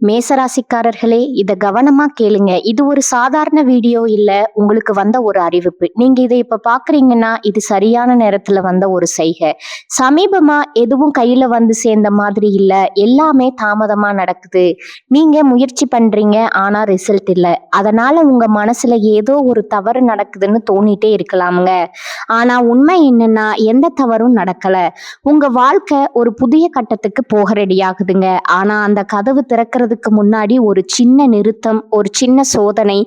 மேசராசிக்காரர்களே, இத கவனமா கேளுங்க. இது ஒரு சாதாரண வீடியோ இல்ல, உங்களுக்கு வந்த ஒரு அறிவிப்பு. நீங்க இத இப்ப பாக்குறீங்கன்னா, இது சரியான நேரத்துல வந்த ஒரு செய்கை. சமீபமா எதுவும் கையில வந்து சேர்ந்த மாதிரி இல்ல, எல்லாமே தாமதமா நடக்குது. நீங்க முயற்சி பண்றீங்க, ஆனா ரிசல்ட் இல்ல. அதனால உங்க மனசுல ஏதோ ஒரு தவறு நடக்குதுன்னு தோணிட்டே இருக்கலாமுங்க. ஆனா உண்மை என்னன்னா, எந்த தவறும் நடக்கல. உங்க வாழ்க்கை ஒரு புதிய கட்டத்துக்கு போக ரெடி ஆகுதுங்க. ஆனா அந்த கதவு திறக்கிறதுக்கு முன்னாடி ஒரு சின்ன நிறுத்தம், ஒரு சின்ன சோதனை.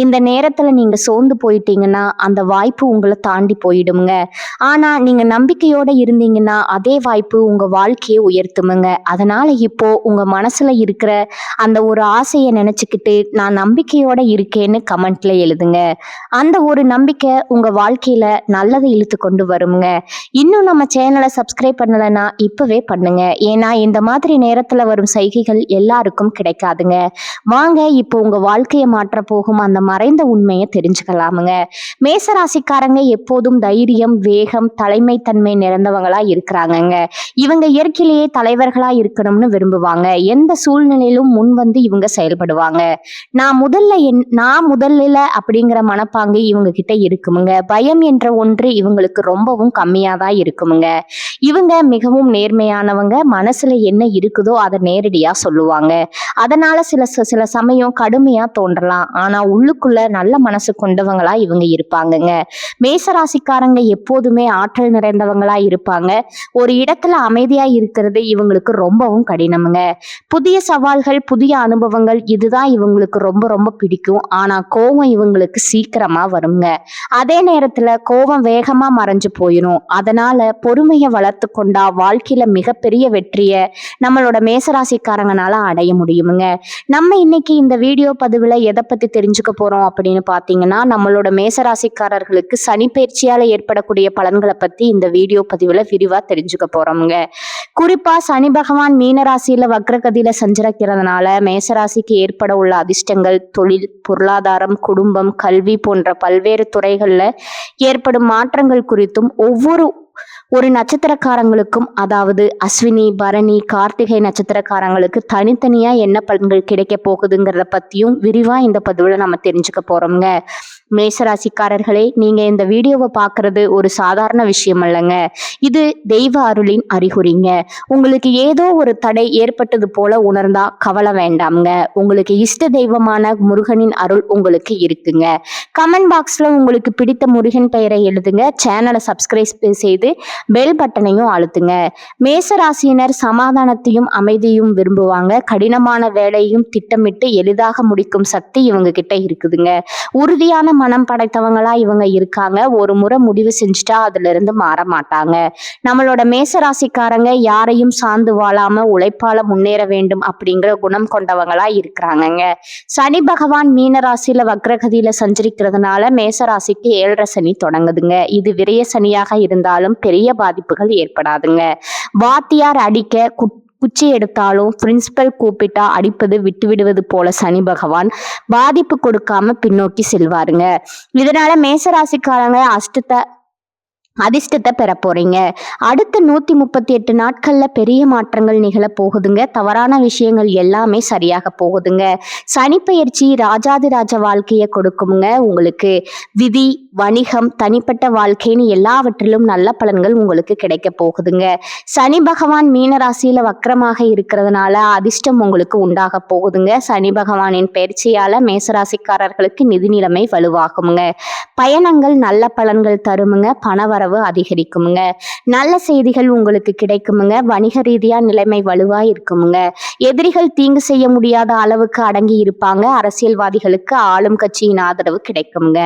இந்த நேரத்துல நீங்க சோர்ந்து போயிட்டீங்கன்னா அந்த வாய்ப்பு உங்களை தாண்டி போயிடுங்க. ஆனா நீங்க நம்பிக்கையோட இருந்தீங்கன்னா அதே வாய்ப்பு உங்க வாழ்க்கையை உயர்த்துமுங்க. அதனால இப்போ உங்க மனசுல இருக்கிற அந்த ஒரு ஆசையை நினைச்சுக்கிட்டு நான் நம்பிக்கையோட இருக்கேன்னு கமெண்ட்ல எழுதுங்க. அந்த ஒரு நம்பிக்கை உங்க வாழ்க்கையில நல்லதை இழுத்து கொண்டு வருங்க. இன்னும் நம்ம சேனலை சப்ஸ்கிரைப் பண்ணலைன்னா இப்பவே பண்ணுங்க. ஏன்னா இந்த மாதிரி நேரத்துல வரும் செய்கைகள் எல்லாருக்கும் கிடைக்காதுங்க. வாங்க இப்போ உங்க வாழ்க்கையை மாற்ற போகும் அந்த மறைந்த உண்மையை தெரிஞ்சுக்கலாமுங்க. மேசராசிக்காரங்க எப்போதும் தைரியம், வேகம், தலைமைத்தன்மை நிறைந்தவங்களா இருக்கிறாங்கங்க. இவங்க இயற்கையிலேயே தலைவர்களா இருக்கணும்னு விரும்புவாங்க. எந்த சூழ்நிலையிலும் முன் வந்து இவங்க செயல்படுவாங்க. நான் முதல்ல அப்படிங்கிற மனப்பாங்கு இவங்க கிட்ட இருக்குமுங்க. பயம் என்ற ஒன்று இவங்களுக்கு ரொம்பவும் கம்மியா தான் இருக்குமுங்க. இவங்க மிகவும் நேர்மையானவங்க. மனசுல என்ன இருக்குதோ அதை நேரடியா சொல்லுவாங்க. அதனால சில சமயம் கடுமையா தோன்றலாம். ஆனா உள்ளுக்குள்ள நல்ல மனசு கொண்டவங்களா இவங்க இருப்பாங்கங்க. மேசராசிக்காரங்க எப்போதுமே ஆற்றல் நிறைந்தவங்களா இருப்பாங்க. ஒரு இடத்துல அமைதியா இருக்கிறது இவங்களுக்கு ரொம்பவும் கடினமுங்க. புதிய சவால்கள், புதிய அனுபவங்கள் இதுதான் இவங்களுக்கு ரொம்ப ரொம்ப பிடிக்கும். ஆனா கோபம் இவங்களுக்கு சீக்கிரமா வருங்க. அதே நேரத்துல கோபம் வேகமா மறைஞ்சு போயிடும். அதனால பொறுமையை வளர்த்து கொண்டா வாழ்க்கையில மிகப்பெரிய வெற்றியை நம்மளோட மேசராசிக்காரங்கனால அடைய முடியுமுங்க. நம்ம இன்னைக்கு இந்த வீடியோ பதிவுல எதை பத்தி தெரிஞ்சுக்க போறோம் அப்படின்னு பாத்தீங்கன்னா, நம்மளோட மேசராசிக்காரர்களுக்கு சனி பயிற்சியால ஏற்படக்கூடிய பலன்களை பத்தி இந்த வீடியோ பதிவுல விரிவா தெரிஞ்சுக்க போறோமுங்க. குறிப்பா சனி பகவான் மீனராசியில வக்ரகதியில சஞ்சரிக்கிறதுனால மேசராசிக்கு ஏற்பட உள்ள அதிர்ஷ்டங்கள், தொழில், பொருளாதாரம், குடும்பம், கல்வி போன்ற பல்வேறு துறைகள்ல ஏற்படும் மாற்றங்கள் குறித்தும் ஒரு நட்சத்திரக்காரங்களுக்கும், அதாவது அஸ்வினி, பரணி, கார்த்திகை நட்சத்திரக்காரங்களுக்கு தனித்தனியா என்ன பலன்கள் கிடைக்க போகுதுங்கிறத பத்தியும் விரிவா இந்த பதிவுல நம்ம தெரிஞ்சுக்க போறோம்ங்க. மேசராசிக்காரர்களே, நீங்க இந்த வீடியோவை பார்க்கறது ஒரு சாதாரண விஷயம் அல்லங்க. இது தெய்வ அருளின் அறிகுறிங்க. உங்களுக்கு ஏதோ ஒரு தடை ஏற்பட்டது போல உணர்ந்தா கவலை வேண்டாம்ங்க. உங்களுக்கு இஷ்ட தெய்வமான முருகனின் அருள் உங்களுக்கு இருக்குங்க. கமெண்ட் பாக்ஸ்ல உங்களுக்கு பிடித்த முருகன் பெயரை எழுதுங்க. சேனலை சப்ஸ்கிரைப் செய்து பெல் பட்டனையும் அழுத்துங்க. மேசராசியினர் சமாதானத்தையும் அமைதியும் விரும்புவாங்க. கடினமான வேலையும் திட்டமிட்டு எளிதாக முடிக்கும் சக்தி இவங்க கிட்ட இருக்குதுங்க. உறுதியான மனம் படைத்தவங்களா இவங்க இருக்காங்க. ஒரு முறை முடிவு செஞ்சுட்டா அதுல இருந்து மாற மாட்டாங்க. நம்மளோட மேசராசிக்காரங்க யாரையும் சார்ந்து வாழாம உழைப்பால முன்னேற வேண்டும் அப்படிங்கிற குணம் கொண்டவங்களா இருக்கிறாங்கங்க. சனி பகவான் மீனராசியில வக்ரகதியில சஞ்சரிக்கிறதுனால மேசராசிக்கு 7.5 சனி தொடங்குதுங்க. இது விரய சனியாக இருந்தாலும் பெரிய பாதிப்புகள் ஏற்படாதுங்க. வாத்தியார் அடிக்க குச்சி எடுத்தாலும் பிரின்சிபல் கூப்பிட்டா அடிப்பது விட்டு விடுவது போல சனி பகவான் பாதிப்பு கொடுக்காம பின்னோக்கி செல்வாருங்க. இதனால மேசராசிக்காரங்க அதிர்ஷ்டத்தை பெற போறீங்க. அடுத்த 138 நாட்கள்ல பெரிய மாற்றங்கள் நிகழ போகுதுங்க. தவறான விஷயங்கள் எல்லாமே சரியாக போகுதுங்க. சனி பயிற்சி ராஜாதிராஜ வாழ்க்கையை கொடுக்குங்க. உங்களுக்கு விதி, வணிகம், தனிப்பட்ட வாழ்க்கைன்னு எல்லாவற்றிலும் நல்ல பலன்கள் உங்களுக்கு கிடைக்க போகுதுங்க. சனி பகவான் மீனராசியில வக்கரமாக இருக்கிறதுனால அதிர்ஷ்டம் உங்களுக்கு உண்டாக போகுதுங்க. சனி பகவானின் பயிற்சியால மேசராசிக்காரர்களுக்கு நிதி நிலைமை வலுவாகுங்க. பயணங்கள் நல்ல பலன்கள் தருமுங்க. பணவரவு அதிகரிக்குமுங்க. நல்ல செய்திகள் உங்களுக்கு கிடைக்குமுங்க. வணிக ரீதியா நிலைமை வலுவா இருக்குமுங்க. எதிரிகள் தீங்கு செய்ய முடியாத அளவுக்கு அடங்கி இருப்பாங்க. அரசியல்வாதிகளுக்கு ஆளும் கட்சியின் ஆதரவு கிடைக்குமுங்க.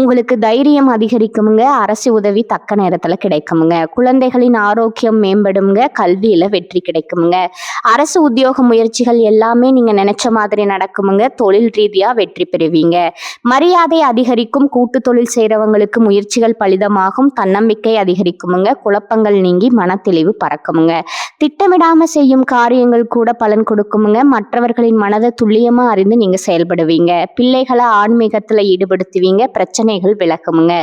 உங்களுக்கு தைரியம் அதிகரிக்குமுங்க. அரசு உதவி தக்க நேரத்துல கிடைக்குமுங்க. குழந்தைகளின் ஆரோக்கியம் மேம்படுங்க. கல்வியில வெற்றி கிடைக்குமுங்க. அரசு உத்தியோக முயற்சிகள் எல்லாமே நீங்க நினைச்ச மாதிரி நடக்குமுங்க. தொழில் ரீதியா வெற்றி பெறுவீங்க. மரியாதை அதிகரிக்கும். கூட்டு தொழில் செய்யறவங்களுக்கு முயற்சிகள் பலிதமாகும். தன்னம்பிக்கை அதிகரிக்குமுங்க. குழப்பங்கள் நீங்கி மனத்தெளிவு பறக்குமுங்க. திட்டமிடாம செய்யும் காரியங்கள் கூட பலன் கொடுக்குமுங்க. மற்றவர்களின் மனதை துல்லியமா அறிந்து நீங்க செயல்படுவீங்க. பிள்ளைகளை ஆன்மீகத்துல ஈடுபடுத்துவீங்க. பிரச்சனைகள் விலக நடக்குமுங்க.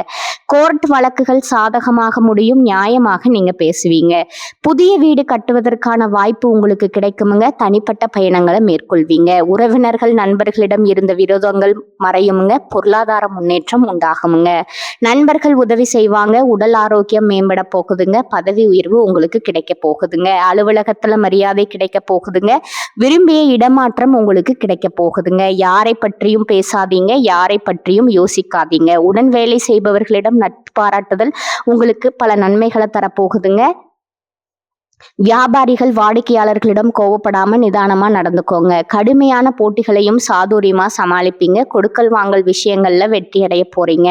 கோர்ட் வழக்குகள் சாதகமாக முடியும். நியாயமாக நீங்க பேசுவீங்க. புதிய வீடு கட்டுவதற்கான வாய்ப்பு உங்களுக்கு கிடைக்குமுங்க. தனிப்பட்ட பயணங்களை மேற்கொள்வீங்க. உறவினர்கள் நண்பர்களிடம் இருந்த விரோதங்கள் மறையுமுங்க. பொருளாதார முன்னேற்றம் உண்டாகுமுங்க. நண்பர்கள் உதவி செய்வாங்க. உடல் ஆரோக்கியம் மேம்பட போகுதுங்க. பதவி உயர்வு உங்களுக்கு கிடைக்க போகுதுங்க. அலுவலகத்துல மரியாதை கிடைக்க போகுதுங்க. விரும்பிய இடமாற்றம் உங்களுக்கு கிடைக்க போகுதுங்க. யாரை பற்றியும் பேசாதீங்க. யாரை பற்றியும் யோசிக்காதீங்க. உடன் வேலை செய்பவர்களிடம் நட்பு பாராட்டுதல் உங்களுக்கு பல நன்மைகளை தரப்போகுதுங்க. வியாபாரிகள் வாடிக்கையாளர்களிடம் கோவப்படாம நிதானமா நடந்துக்கோங்க. கடுமையான போட்டிகளையும் சாதுரியமா சமாளிப்பீங்க. கொடுக்கல் வாங்கல் விஷயங்கள்ல வெற்றி அடைய போறீங்க.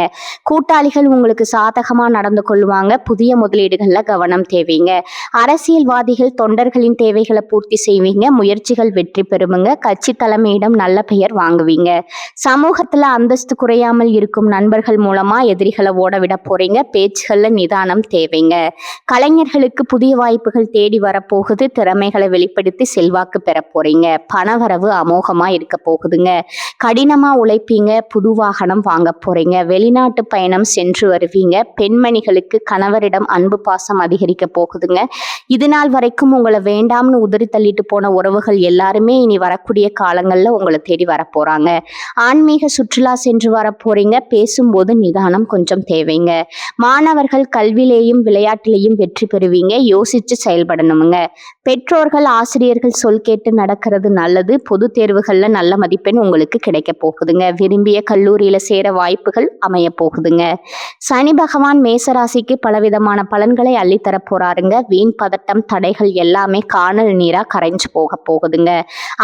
கூட்டாளிகள் உங்களுக்கு சாதகமா நடந்து கொள்வாங்க. புதிய முதலீடுகள்ல கவனம் தேவைங்க. அரசியல்வாதிகள் தொண்டர்களின் தேவைகளை பூர்த்தி செய்வீங்க. முயற்சிகள் வெற்றி பெறுமுங்க. கட்சி தலைமையிடம் நல்ல பெயர் வாங்குவீங்க. சமூகத்துல அந்தஸ்து குறையாமல் இருக்கும் நண்பர்கள் மூலமா எதிரிகளை ஓட விட போறீங்க. பேச்சுகள்ல நிதானம் தேவைங்க. கலைஞர்களுக்கு புதிய வாய்ப்புகள் தேடி வரப்போகுது. திறமைகளை வெளிப்படுத்தி செல்வாக்கு பெற போறீங்க. பணவரவு அமோகமா இருக்க போகுதுங்க. கடினமா உழைப்பீங்க. புது வாகனம் வாங்க போறீங்க. வெளிநாட்டு பயணம் சென்று வருவீங்க. பெண்மணிகளுக்கு கணவரிடம் அன்பு பாசம் அதிகரிக்க போகுதுங்க. இது நாள் வரைக்கும் உங்களை வேண்டாம்னு உதறி தள்ளிட்டு போன உறவுகள் எல்லாருமே இனி வரக்கூடிய காலங்கள்ல உங்களை தேடி வர போறாங்க. ஆன்மீக சுற்றுலா சென்று வர போறீங்க. பேசும்போது நிதானம் கொஞ்சம் தேவைங்க. மாணவர்கள் கல்வியிலேயும் விளையாட்டிலேயும் வெற்றி பெறுவீங்க. யோசிச்சு செயல்படணுமுங்க. பெற்றோர்கள் ஆசிரியர்கள் சொல் கேட்டு நடக்கிறது நல்லது. பொது தேர்வுகள்ல நல்ல மதிப்பெண் உங்களுக்கு கிடைக்க போகுதுங்க. விரும்பிய கல்லூரியில சேர வாய்ப்புகள் அமைய போகுதுங்க. சனி பகவான் மேசராசிக்கு பலவிதமான பலன்களை அள்ளித்தர போறாருங்க. வீண் பதட்டம் தடைகள் எல்லாமே காணல் நீரா கரைஞ்சு போகுதுங்க.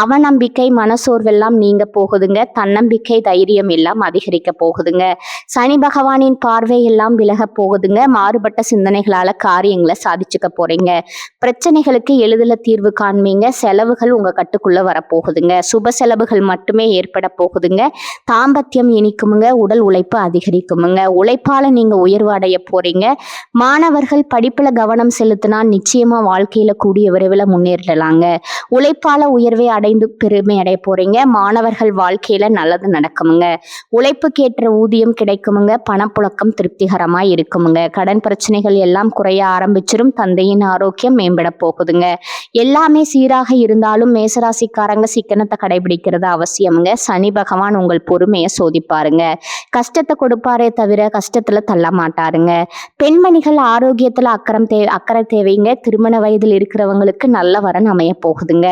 அவநம்பிக்கை மனசோர்வெல்லாம் நீங்க போகுதுங்க. தன்னம்பிக்கை தைரியம் எல்லாம் அதிகரிக்க போகுதுங்க. சனி பகவானின் பார்வை எல்லாம் விலக போகுதுங்க. மாறுபட்ட சிந்தனைகளால காரியங்களை சாதிச்சுக்க போறீங்க. பிரச்சனைகளுக்கு எளிதில் தீர்வு காண்பீங்க. செலவுகள் உங்க கட்டுக்குள்ள வரப்போகுதுங்க. சுப செலவுகள் மட்டுமே ஏற்பட போகுதுங்க. தாம்பத்தியம் இனிக்குமுங்க. உடல் உழைப்பு அதிகரிக்குமுங்க. உழைப்பால நீங்க உயர்வு அடைய போறீங்க. மாணவர்கள் படிப்புல கவனம் செலுத்தினா நிச்சயமா வாழ்க்கையில கூடிய விரைவில் முன்னேறலாங்க. உழைப்பால உயர்வை அடைந்து பெருமை அடைய போறீங்க. மாணவர்கள் வாழ்க்கையில நல்லது நடக்குமுங்க. உழைப்புக்கேற்ற ஊதியம் கிடைக்குமுங்க. பணப்புழக்கம் திருப்திகரமா இருக்குமுங்க. கடன் பிரச்சனைகள் எல்லாம் குறைய ஆரம்பிச்சிடும். தந்தையின் ஆரோக்கியம் மேம்பட போகுதுங்க. எல்லாமே சீராக இருந்தாலும் மேசராசிக்காரங்க சிக்கனத்தை கடைபிடிக்கிறது அவசியமுங்க. சனி பகவான் உங்கள் பொறுமையை சோதிப்பாருங்க. கஷ்டத்தை கொடுப்பாரே தவிர கஷ்டத்துல தள்ள மாட்டாருங்க. பெண்மணிகள் ஆரோக்கியத்துல அக்கறை தேவைங்க. திருமண வயதில் இருக்கிறவங்களுக்கு நல்ல வரன் அமைய போகுதுங்க.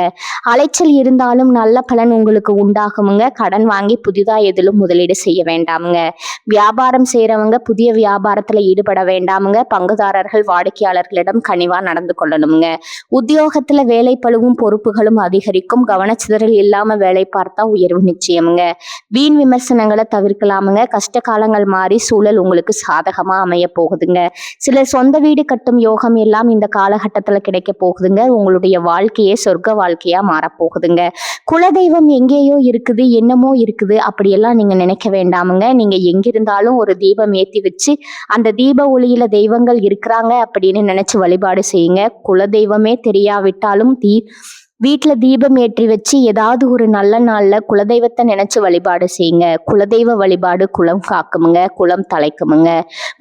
அலைச்சல் இருந்தாலும் நல்ல பலன் உங்களுக்கு உண்டாகுமுங்க. கடன் வாங்கி புதிதா எதிலும் முதலீடு செய்ய வேண்டாமுங்க. வியாபாரம் செய்யறவங்க புதிய வியாபாரத்துல ஈடுபட வேண்டாமுங்க. பங்குதாரர்கள் வாடிக்கையாளர்களிடம் கனிவா நடந்து கொள்ளணுங்க. உத்தியோகத்துல வேலை பளுவும் பொறுப்புகளும் அதிகரிக்கும். கவனச்சிதறல் இல்லாம வேலை பார்த்தா உயர்வு நிச்சயமுங்க. வீண் விமர்சனங்களை தவிர்க்கலாமுங்க. கஷ்ட காலங்கள் மாறி சூழல் உங்களுக்கு சாதகமா அமைய போகுதுங்க. சிலர் சொந்த வீடு கட்டும் யோகம் எல்லாம் இந்த காலகட்டத்துல கிடைக்க போகுதுங்க. உங்களுடைய வாழ்க்கையே சொர்க்க வாழ்க்கையா மாறப்போகுதுங்க. குலதெய்வம் எங்கேயோ இருக்குது, என்னமோ இருக்குது அப்படியெல்லாம் நீங்க நினைக்க வேண்டாமுங்க. நீங்க எங்கிருந்தாலும் ஒரு தீபம் ஏத்தி வச்சு அந்த தீப ஒளியில தெய்வங்கள் இருக்கிறாங்க அப்படின்னு நினைச்சு வழிபாடு செய்யுங்க. குலதெய்வமே தெரியாவிட்டாலும் வீட்டில் தீபம் ஏற்றி வச்சு ஏதாவது ஒரு நல்ல நாள்ல குலதெய்வத்தை நினைச்சு வழிபாடு செய்யுங்க. குலதெய்வ வழிபாடு குலம் காக்குமுங்க. குலம் தலைக்குமுங்க.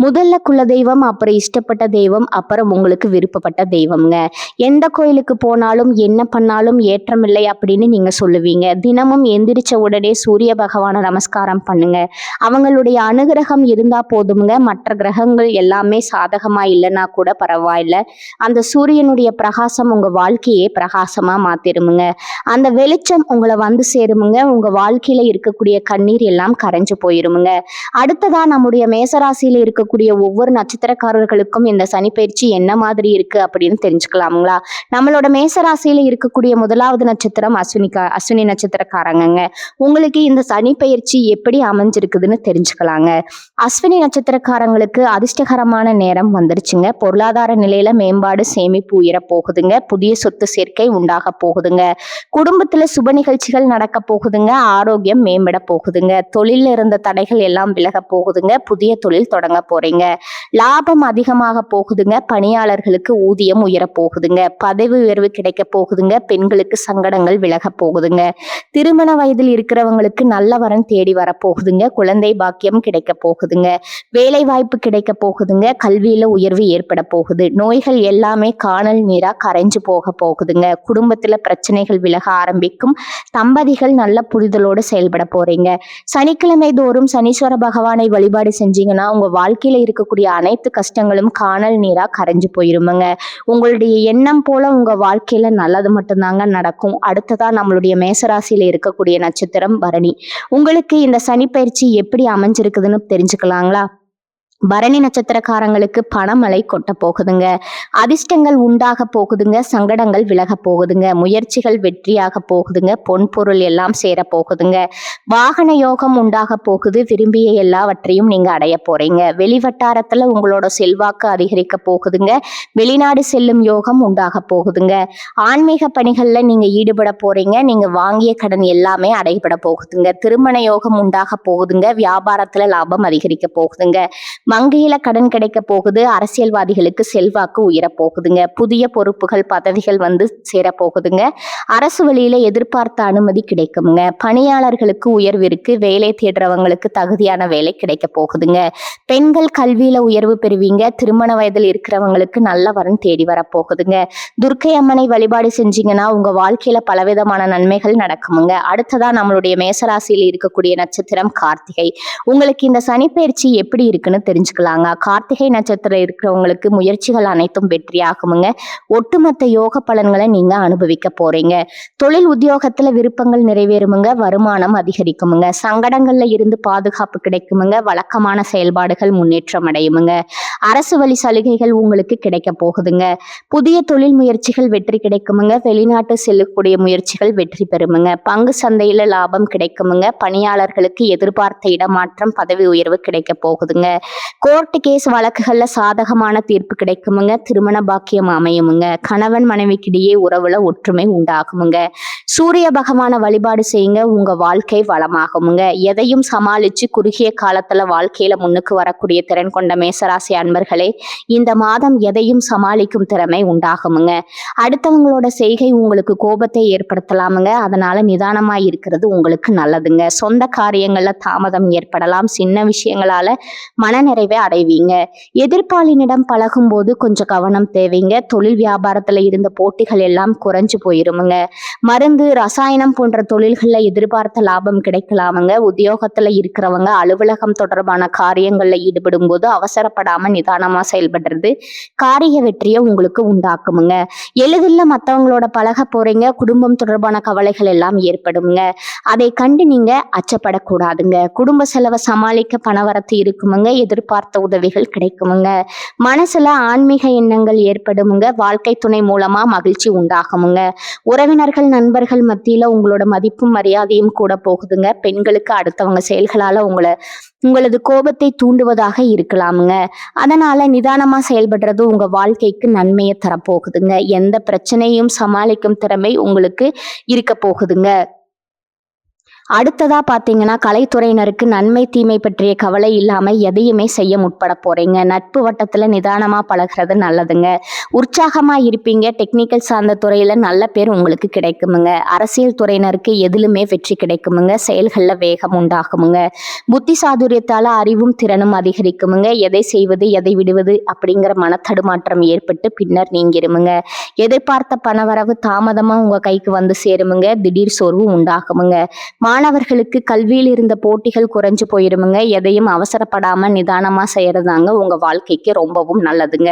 முதல்ல குலதெய்வம், அப்புறம் இஷ்டப்பட்ட தெய்வம், அப்புறம் உங்களுக்கு விருப்பப்பட்ட தெய்வம்ங்க. எந்த கோயிலுக்கு போனாலும் என்ன பண்ணாலும் ஏற்றம் இல்லை அப்படின்னு நீங்க சொல்லுவீங்க. தினமும் எந்திரிச்ச உடனே சூரிய பகவானை நமஸ்காரம் பண்ணுங்க. அவங்களுடைய அனுகிரகம் இருந்தா போதுமுங்க. மற்ற கிரகங்கள் எல்லாமே சாதகமா இல்லைன்னா கூட பரவாயில்ல. அந்த சூரியனுடைய பிரகாசம் உங்க வாழ்க்கையே பிரகாசமா மாத்திருமுங்க. அந்த வெளிச்சம் உங்களை வந்து சேருமுங்க. உங்க வாழ்க்கையில இருக்கக்கூடிய கண்ணீர் எல்லாம் கரைஞ்சு போயிருமுங்க. அடுத்ததா நம்முடைய மேசராசியில இருக்கக்கூடிய ஒவ்வொரு நட்சத்திரக்காரர்களுக்கும் இந்த சனிப்பெயர்ச்சி என்ன மாதிரி இருக்கு அப்படின்னு தெரிஞ்சுக்கலாமுங்களா? நம்மளோட மேசராசியில இருக்கக்கூடிய முதலாவது நட்சத்திரம் அஸ்வினி நட்சத்திரக்காரங்க. உங்களுக்கு இந்த சனிப்பெயர்ச்சி எப்படி அமைஞ்சிருக்குதுன்னு தெரிஞ்சுக்கலாங்க. அஸ்வினி நட்சத்திரக்காரங்களுக்கு அதிர்ஷ்டகரமான நேரம் வந்துருச்சுங்க. பொருளாதார நிலையில மேம்பாடு, சேமிப்பு உயர போகுதுங்க. புதிய சொத்து சேர்க்கை உண்டாக போகுதுங்க. குடும்பத்துல சுப நிகழ்ச்சிகள் நடக்க போகுதுங்க. ஆரோக்கியம் மேம்பட போகுதுங்க. தொழில இருந்த தடைகள் எல்லாம் விலக போகுதுங்க. புதிய தொழில் தொடங்க போறீங்க. லாபம் அதிகமாக போகுதுங்க. பணியாளர்களுக்கு ஊதியம் உயர போகுதுங்க. பதவி உயர்வு கிடைக்க போகுதுங்க. பெண்களுக்கு சங்கடங்கள் விலக போகுதுங்க. திருமண வயதில் இருக்கிறவங்களுக்கு நல்ல வரன் தேடி வரப்போகுதுங்க. குழந்தை பாக்கியம் கிடைக்க போகுதுங்க. வேலை வாய்ப்பு கிடைக்க போகுதுங்க. கல்வியில உயர்வு ஏற்பட போகுது. நோய்கள் எல்லாமே காணல் நீரா கரைஞ்சு போக போகுதுங்க. குடும்பத்துல பிரச்சனைகள் விலக ஆரம்பிக்கும். தம்பதிகள் நல்ல புரிதலோடு செயல்பட போறீங்க. சனிக்கிழமை தோறும் சனீஸ்வர பகவானை வழிபாடு செஞ்சீங்கன்னா உங்க வாழ்க்கையில இருக்கக்கூடிய அனைத்து கஷ்டங்களும் காணல் நீரா கரைஞ்சு போயிருமுங்க. உங்களுடைய எண்ணம் போல உங்க வாழ்க்கையில நல்லது மட்டும்தாங்க நடக்கும். அடுத்ததா நம்மளுடைய மேசராசியில இருக்கக்கூடிய நட்சத்திரம் பரணி. உங்களுக்கு இந்த சனி பயிற்சி எப்படி அமைஞ்சிருக்குதுன்னு தெரிஞ்சுக்கலாங்களா? பரணி நட்சத்திரக்காரங்களுக்கு பணமழை கொட்ட போகுதுங்க. அதிர்ஷ்டங்கள் உண்டாக போகுதுங்க. சங்கடங்கள் விலக போகுதுங்க. முயற்சிகள் வெற்றியாக போகுதுங்க. பொன்பொருள் எல்லாம் சேர போகுதுங்க. வாகன யோகம் உண்டாக போகுது. விரும்பிய எல்லாவற்றையும் நீங்க அடைய போறீங்க. வெளிவட்டாரத்துல உங்களோட செல்வாக்கு அதிகரிக்க போகுதுங்க. வெளிநாடு செல்லும் யோகம் உண்டாக போகுதுங்க. ஆன்மீக பணிகள்ல நீங்க ஈடுபட போறீங்க. நீங்க வாங்கிய கடன் எல்லாமே அடைபட போகுதுங்க. திருமண யோகம் உண்டாக போகுதுங்க. வியாபாரத்துல லாபம் அதிகரிக்க போகுதுங்க. வங்கியில கடன் கிடைக்க போகுது. அரசியல்வாதிகளுக்கு செல்வாக்கு உயர போகுதுங்க. புதிய பொறுப்புகள் பதவிகள் வந்து சேர போகுதுங்க. அரசு வழியில எதிர்பார்த்த அனுமதி கிடைக்குங்க. பணியாளர்களுக்கு உயர்வு இருக்கு. வேலை தேடுறவங்களுக்கு தகுதியான வேலை கிடைக்க போகுதுங்க. பெண்கள் கல்வியில உயர்வு பெறுவீங்க. திருமண வயதில் இருக்கிறவங்களுக்கு நல்ல வரன் தேடி வரப்போகுதுங்க. துர்க்கை அம்மனை வழிபாடு செஞ்சீங்கன்னா உங்க வாழ்க்கையில பலவிதமான நன்மைகள் நடக்குமுங்க. அடுத்ததா நம்மளுடைய மேசராசியில் இருக்கக்கூடிய நட்சத்திரம் கார்த்திகை. உங்களுக்கு இந்த சனிப்பெயர்ச்சி எப்படி இருக்குன்னு தெரிஞ்சுக்கலாங்க. கார்த்திகை நட்சத்திரம் இருக்கிறவங்களுக்கு முயற்சிகள் அனைத்தும் வெற்றியாகுமுங்க. ஒட்டுமொத்த யோக பலன்களை நீங்க அனுபவிக்க போறீங்க. தொழில் உத்தியோகத்துல விருப்பங்கள் நிறைவேறுமுங்க. வருமானம் அதிகரிக்குமுங்க. சங்கடங்கள்ல இருந்து பாதுகாப்பு கிடைக்குமுங்க. வழக்கமான செயல்பாடுகள் முன்னேற்றம் அடையுமுங்க. அரசு வழி சலுகைகள் உங்களுக்கு கிடைக்க போகுதுங்க. புதிய தொழில் முயற்சிகள் வெற்றி கிடைக்குமுங்க. வெளிநாட்டு செல்லக்கூடிய முயற்சிகள் வெற்றி பெறுமுங்க. பங்கு சந்தையில லாபம் கிடைக்குமுங்க. பணியாளர்களுக்கு எதிர்பார்த்த இடமாற்றம் பதவி உயர்வு கிடைக்க போகுதுங்க. கோர்ட்டு கேஸ் வழக்குகள்ல சாதகமான தீர்ப்பு கிடைக்குமுங்க. திருமண பாக்கியம் அமையுமுங்க. கணவன் மனைவிக்கிடையே உறவுல ஒற்றுமை உண்டாகுமுங்க. சூரிய பகவான வழிபாடு செய்யுங்க. உங்க வாழ்க்கை வளமாகுமுங்க. எதையும் சமாளிச்சு குறுகிய காலத்துல வாழ்க்கையில முன்னுக்கு வரக்கூடிய திறன் கொண்ட மேசராசி அன்பர்களே, இந்த மாதம் எதையும் சமாளிக்கும் திறமை உண்டாகுமுங்க. அடுத்தவங்களோட செய்கை உங்களுக்கு கோபத்தை ஏற்படுத்தலாமுங்க. அதனால நிதானமா இருக்கிறது உங்களுக்கு நல்லதுங்க. சொந்த காரியங்கள்ல தாமதம் ஏற்படலாம். சின்ன விஷயங்களால மனநிறைவை அடைவீங்க. எதிர்ப்பாளினிடம் பழகும் போது கொஞ்சம் கவனம் தேவைங்க. தொழில் வியாபாரத்துல இருந்த போட்டிகள் எல்லாம் குறைஞ்சு போயிருமுங்க. மருந்து ரசாயனம் போன்ற தொழில்கள்ல எதிர்பார்த்த லாபம் கிடைக்கலாமுங்க. உத்தியோகத்துல இருக்கிறவங்க அலுவலகம் தொடர்பான காரியங்கள்ல ஈடுபடும் போது அவசரப்படாம நிதானமா செயல்படுறது காரிய வெற்றியை உங்களுக்கு உண்டாக்குமுங்க. எளிதில் மற்றவங்களோட பழக போறீங்க. குடும்பம் தொடர்பான கவலைகள் எல்லாம் ஏற்படுங்க. அதை கண்டு நீங்க அச்சப்படக்கூடாதுங்க. குடும்ப செலவை சமாளிக்க பணவரத்து இருக்குமுங்க. எதிர்பார்த்த உதவிகள் கிடைக்குமுங்க. மனசுல ஆன்மீக எண்ணங்கள் ஏற்படுமுங்க. வாழ்க்கை துணை மூலமா மகிழ்ச்சி உண்டாகுமுங்க. உறவினர்கள் நண்பர்கள் மத்தியில உங்களோட மதிப்பும் மரியாதையும் கூட போகுதுங்க. பெண்களுக்கு அடுத்தவங்க செயல்களால உங்களது கோபத்தை தூண்டுவதாக இருக்கலாமுங்க. அதனால நிதானமா செயல்படுறது உங்க வாழ்க்கைக்கு நன்மையை தரப்போகுதுங்க. எந்த பிரச்சனையும் சமாளிக்கும் திறமை உங்களுக்கு இருக்க போகுதுங்க. அடுத்ததா பாத்தீங்கன்னா கலைத்துறையினருக்கு நன்மை தீமை பற்றிய கவலை இல்லாம எதையுமே செய்ய முற்பட போறீங்க. நட்பு வட்டத்துல நிதானமா பழகிறது நல்லதுங்க. உற்சாகமா இருப்பீங்க. டெக்னிக்கல் சார்ந்த துறையில நல்ல பேர் உங்களுக்கு கிடைக்குமுங்க. அரசியல் துறையினருக்கு எதிலுமே வெற்றி கிடைக்குமுங்க. செயல்கள்ல வேகம் உண்டாகுமுங்க. புத்தி சாதுரியத்தால அறிவும் திறனும் அதிகரிக்குமுங்க. எதை செய்வது எதை விடுவது அப்படிங்கிற மனத்தடுமாற்றம் ஏற்பட்டு பின்னர் நீங்கிருமுங்க. எதிர்பார்த்த பணவரவு தாமதமா உங்க கைக்கு வந்து சேருமுங்க. திடீர் சோர்வு உண்டாகுமுங்க. மாணவர்களுக்கு கல்வியில் இருந்த போட்டிகள் குறைஞ்சு போயிருமுங்க. எதையும் அவசரப்படாம நிதானமா செய்யறதாங்க உங்க வாழ்க்கைக்கு ரொம்பவும் நல்லதுங்க.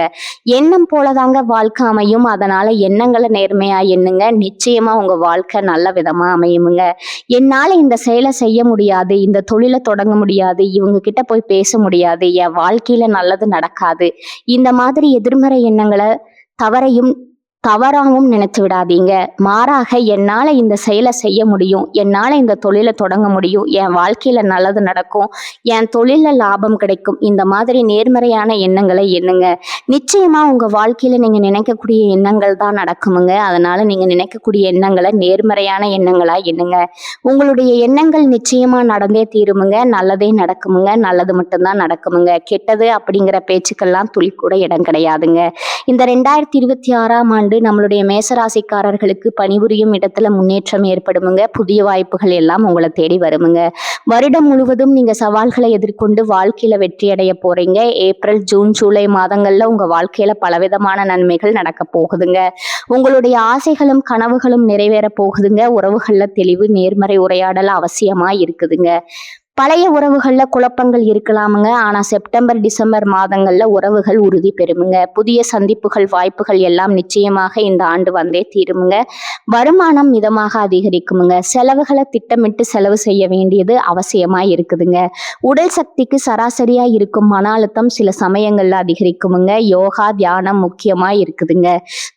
எண்ணம் போலதாங்க வாழ்க்கை அமையும். அதனால எண்ணங்களை நேர்மையா எண்ணுங்க. நிச்சயமா உங்க வாழ்க்கை நல்ல விதமா அமையுமுங்க. என்னால இந்த செயலை செய்ய முடியாது, இந்த தொழிலை தொடங்க முடியாது, இவங்க கிட்ட போய் பேச முடியாது, என் வாழ்க்கையில நல்லது நடக்காது, இந்த மாதிரி எதிர்மறை எண்ணங்களை தவறையும் தவறாகவும் நினைச்சு விடாதீங்க. மாறாக என்னால இந்த செயலை செய்ய முடியும், என்னால இந்த தொழிலை தொடங்க முடியும், என் வாழ்க்கையில நல்லது நடக்கும், என் தொழில்ல லாபம் கிடைக்கும், இந்த மாதிரி நேர்மறையான எண்ணங்களை எண்ணுங்க. நிச்சயமா உங்க வாழ்க்கையில நீங்க நினைக்கக்கூடிய எண்ணங்கள் தான் நடக்குமுங்க. அதனால நீங்க நினைக்கக்கூடிய எண்ணங்களை நேர்மறையான எண்ணங்களா எண்ணுங்க. உங்களுடைய எண்ணங்கள் நிச்சயமா நடந்தே தீருமுங்க. நல்லதே நடக்குமுங்க. நல்லது மட்டும்தான் நடக்குமுங்க. கெட்டது அப்படிங்கிற பேச்சுக்கெல்லாம் துளி கூட இடம் கிடையாதுங்க. இந்த 2026ஆம் ஆண்டு நம்மளுடைய மேசராசிக்காரர்களுக்கு பணிபுரியும் இடத்துல முன்னேற்றம் ஏற்படுமுங்க. புதிய வாய்ப்புகள் எல்லாம் உங்களை தேடி வருமுங்க. வருடம் முழுவதும் நீங்க சவால்களை எதிர்கொண்டு வாழ்க்கையில வெற்றி அடைய போறீங்க. ஏப்ரல், ஜூன், ஜூலை மாதங்கள்ல உங்க வாழ்க்கையில பலவிதமான நன்மைகள் நடக்க போகுதுங்க. உங்களுடைய ஆசைகளும் கனவுகளும் நிறைவேற போகுதுங்க. உறவுகள்ல தெளிவு, நேர்மறை உரையாடல் அவசியமா இருக்குதுங்க. பழைய உறவுகள்ல குழப்பங்கள் இருக்கலாமுங்க. ஆனா செப்டம்பர், டிசம்பர் மாதங்கள்ல உறவுகள் உறுதி பெறுமுங்க. புதிய சந்திப்புகள், வாய்ப்புகள் எல்லாம் நிச்சயமாக இந்த ஆண்டு வந்தே தீருமுங்க. வருமானம் மிதமாக அதிகரிக்குமுங்க. செலவுகளை திட்டமிட்டு செலவு செய்ய வேண்டியது அவசியமா இருக்குதுங்க. உடல் சக்திக்கு சராசரியா இருக்கும் மன அழுத்தம் சில சமயங்கள்ல அதிகரிக்குமுங்க. யோகா, தியானம் முக்கியமா இருக்குதுங்க.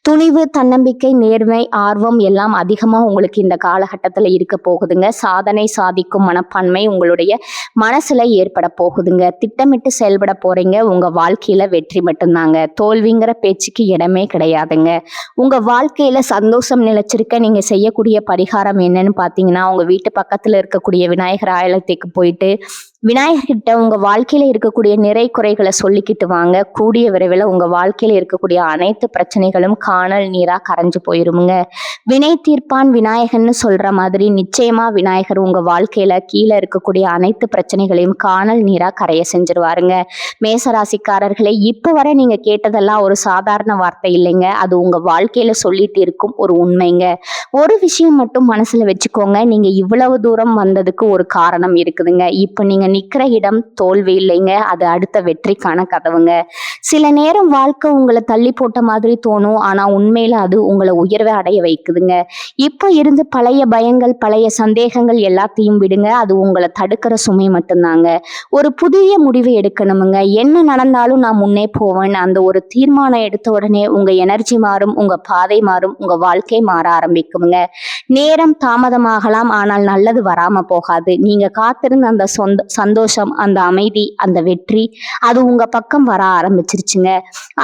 துணிவு, தன்னம்பிக்கை, நேர்மை, ஆர்வம் எல்லாம் அதிகமா உங்களுக்கு இந்த காலகட்டத்துல இருக்க போகுதுங்க. சாதனை சாதிக்கும் மனப்பான்மை உங்களுடைய மனசுல ஏற்பட போகுதுங்க. திட்டமிட்டு செயல்பட போறீங்க. உங்க வாழ்க்கையில வெற்றி மட்டும்தாங்க. தோல்விங்கிற பேச்சுக்கு இடமே கிடையாதுங்க. உங்க வாழ்க்கையில சந்தோஷம் நிலைச்சிருக்க நீங்க செய்யக்கூடிய பரிகாரம் என்னன்னு பாத்தீங்கன்னா, உங்க வீட்டு பக்கத்துல இருக்கக்கூடிய விநாயகர் ஆலயத்துக்கு போயிட்டு விநாயகர்கிட்ட உங்க வாழ்க்கையில இருக்கக்கூடிய நிறை குறைகளை சொல்லிக்கிட்டு வாங்க. கூடிய விரைவில் உங்க வாழ்க்கையில இருக்கக்கூடிய அனைத்து பிரச்சனைகளும் காணல் நீரா கரைஞ்சு போயிருமுங்க. வினை தீர்ப்பான் விநாயகர்னு சொல்ற மாதிரி நிச்சயமா விநாயகர் உங்க வாழ்க்கையில கீழே இருக்கக்கூடிய அனைத்து பிரச்சனைகளையும் காணல் நீரா கரைய செஞ்சிருவாருங்க. மேசராசிக்காரர்களே, இப்ப வரை நீங்க கேட்டதெல்லாம் ஒரு சாதாரண வார்த்தை இல்லைங்க. அது உங்க வாழ்க்கையில சொல்லிட்டு இருக்கும் ஒரு உண்மைங்க. ஒரு விஷயம் மட்டும் மனசுல வச்சுக்கோங்க. நீங்க இவ்வளவு தூரம் வந்ததுக்கு ஒரு காரணம் இருக்குதுங்க. இப்ப நீங்க நிக்கிற இடம் தோல்வி இல்லைங்க. அது அடுத்த வெற்றிக்கான கதவுங்க. சில நேரம் வாழ்க்கை உங்களை தள்ளி போட்ட மாதிரி தோணும். ஆனா உண்மையில அது உங்களை உயர்வை அடைய வைக்குதுங்க. இப்ப இருந்து பழைய பயங்கள், பழைய சந்தேகங்கள் எல்லாத்தையும் விடுங்க. அது உங்களை தடுக்கிற சுமை மட்டும்தாங்க. ஒரு புதிய முடிவு எடுக்கணுமுங்க. என்ன நடந்தாலும் நான் முன்னே போவேன். அந்த ஒரு தீர்மானம் எடுத்த உடனே உங்க எனர்ஜி மாறும், உங்க பாதை மாறும், உங்க வாழ்க்கை மாற ஆரம்பிக்குமுங்க. நேரம் தாமதமாகலாம், ஆனால் நல்லது வராம போகாது. நீங்க காத்திருந்த அந்த சந்தோஷம், அந்த அமைதி, அந்த வெற்றி அது உங்க பக்கம் வர ஆரம்பிச்சிருச்சுங்க.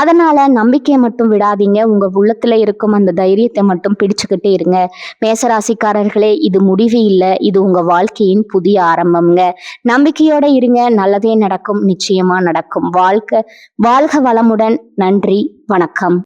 அதனால நம்பிக்கையை மட்டும் விடாதீங்க. உங்க உள்ளத்துல இருக்கும் அந்த தைரியத்தை மட்டும் பிடிச்சுக்கிட்டே இருங்க. மேசராசிக்காரர்களே, இது முடிவு இல்லை, இது உங்க வாழ்க்கையின் புதிய ஆரம்பம்ங்க. நம்பிக்கையோட இருங்க. நல்லதே நடக்கும். நிச்சயமா நடக்கும். வாழ்க வளமுடன். நன்றி, வணக்கம்.